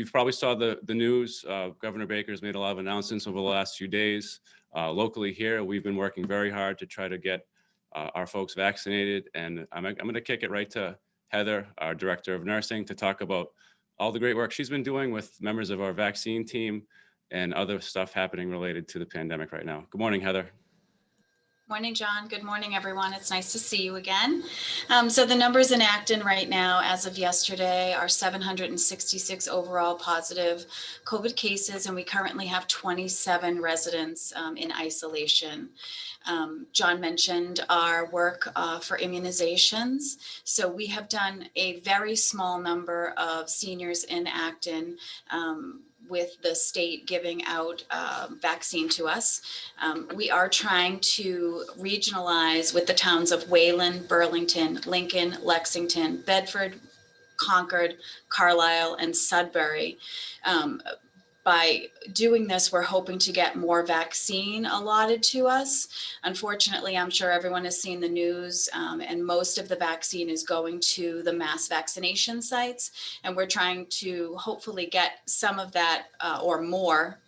you've probably saw the news. Governor Baker's made a lot of announcements over the last few days. Locally here, we've been working very hard to try to get our folks vaccinated. And I'm going to kick it right to Heather, our Director of Nursing, to talk about all the great work she's been doing with members of our vaccine team and other stuff happening related to the pandemic right now. Good morning, Heather. Morning, John. Good morning, everyone. It's nice to see you again. So the numbers in Acton right now, as of yesterday, are 766 overall positive COVID cases, and we currently have 27 residents in isolation. John mentioned our work for immunizations. So we have done a very small number of seniors in Acton with the state giving out vaccine to us. We are trying to regionalize with the towns of Wayland, Burlington, Lincoln, Lexington, Bedford, Concord, Carlisle, and Sudbury. By doing this, we're hoping to get more vaccine allotted to us. Unfortunately, I'm sure everyone has seen the news, and most of the vaccine is going to the mass vaccination sites. And we're trying to hopefully get some of that or more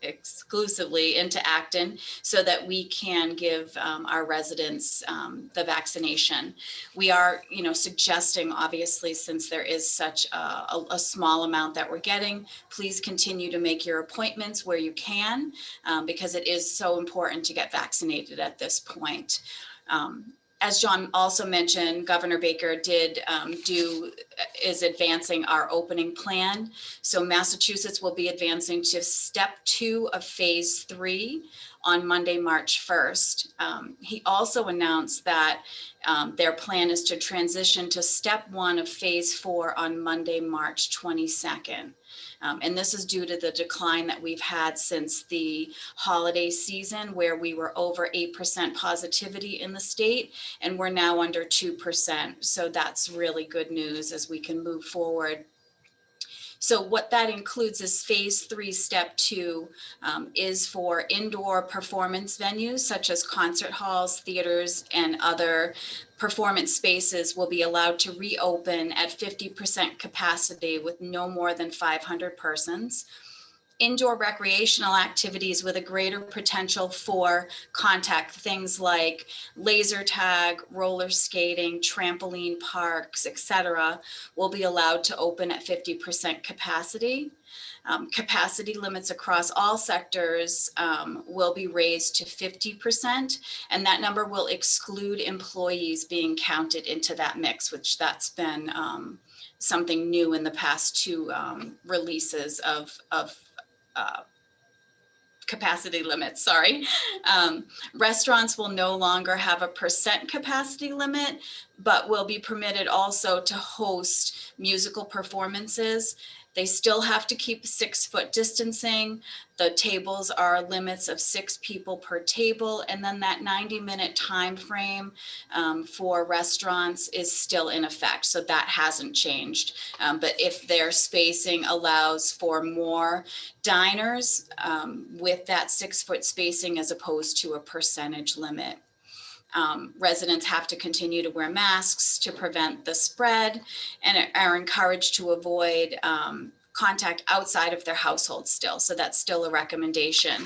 exclusively into Acton so that we can give our residents the vaccination. We are, suggesting, obviously, since there is such a small amount that we're getting, please continue to make your appointments where you can, because it is so important to get vaccinated at this point. As John also mentioned, Governor Baker is advancing our opening plan. So Massachusetts will be advancing to step 2 of phase 3 on Monday, March 1st. He also announced that their plan is to transition to step 1 of phase 4 on Monday, March 22nd. And this is due to the decline that we've had since the holiday season, where we were over 8% positivity in the state, and we're now under 2%. So that's really good news as we can move forward. So what that includes is phase 3, step 2 is for indoor performance venues such as concert halls, theaters, and other performance spaces will be allowed to reopen at 50% capacity with no more than 500 persons. Indoor recreational activities with a greater potential for contact, things like laser tag, roller skating, trampoline parks, etc., will be allowed to open at 50% capacity. Capacity limits across all sectors will be raised to 50%, and that number will exclude employees being counted into that mix, which that's been something new in the past 2 releases of capacity limits, sorry. Restaurants will no longer have a % capacity limit, but will be permitted also to host musical performances. They still have to keep 6-foot distancing. The tables are limits of 6 people per table. And then that 90-minute time frame for restaurants is still in effect. So that hasn't changed. But if their spacing allows for more diners with that 6-foot spacing as opposed to a percentage limit. Residents have to continue to wear masks to prevent the spread and are encouraged to avoid contact outside of their household still. So that's still a recommendation.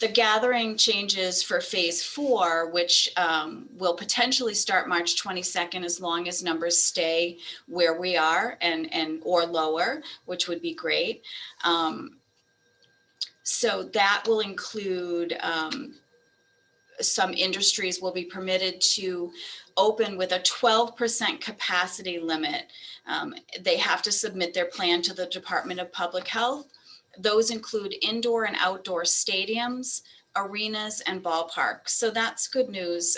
The gathering changes for phase 4, which will potentially start March 22nd as long as numbers stay where we are and or lower, which would be great. So that will include some industries will be permitted to open with a 12% capacity limit. They have to submit their plan to the Department of Public Health. Those include indoor and outdoor stadiums, arenas, and ballparks. So that's good news,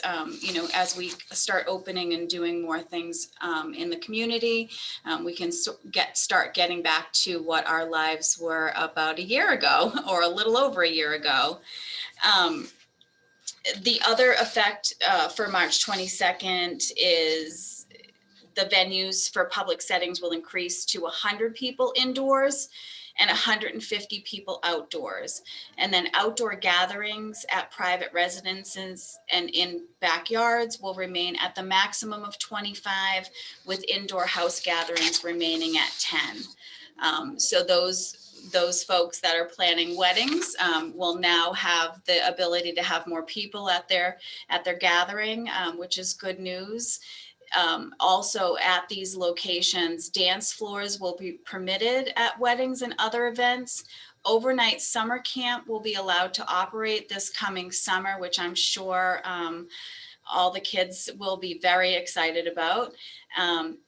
as we start opening and doing more things in the community, we can start getting back to what our lives were about a year ago or a little over a year ago. The other effect for March 22nd is the venues for public settings will increase to 100 people indoors and 150 people outdoors. And then outdoor gatherings at private residences and in backyards will remain at the maximum of 25, with indoor house gatherings remaining at 10. So those folks that are planning weddings will now have the ability to have more people at their gathering, which is good news. Also at these locations, dance floors will be permitted at weddings and other events. Overnight summer camp will be allowed to operate this coming summer, which I'm sure all the kids will be very excited about.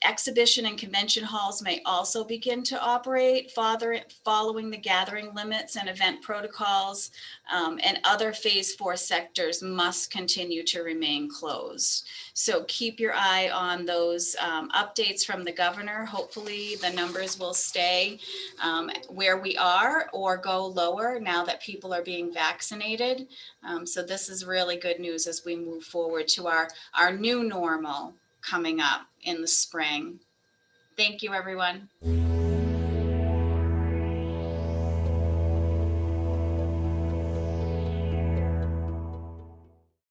Exhibition and convention halls may also begin to operate following the gathering limits and event protocols, and other phase 4 sectors must continue to remain closed. So keep your eye on those updates from the governor. Hopefully the numbers will stay where we are or go lower now that people are being vaccinated. So this is really good news as we move forward to our new normal coming up in the spring. Thank you, everyone.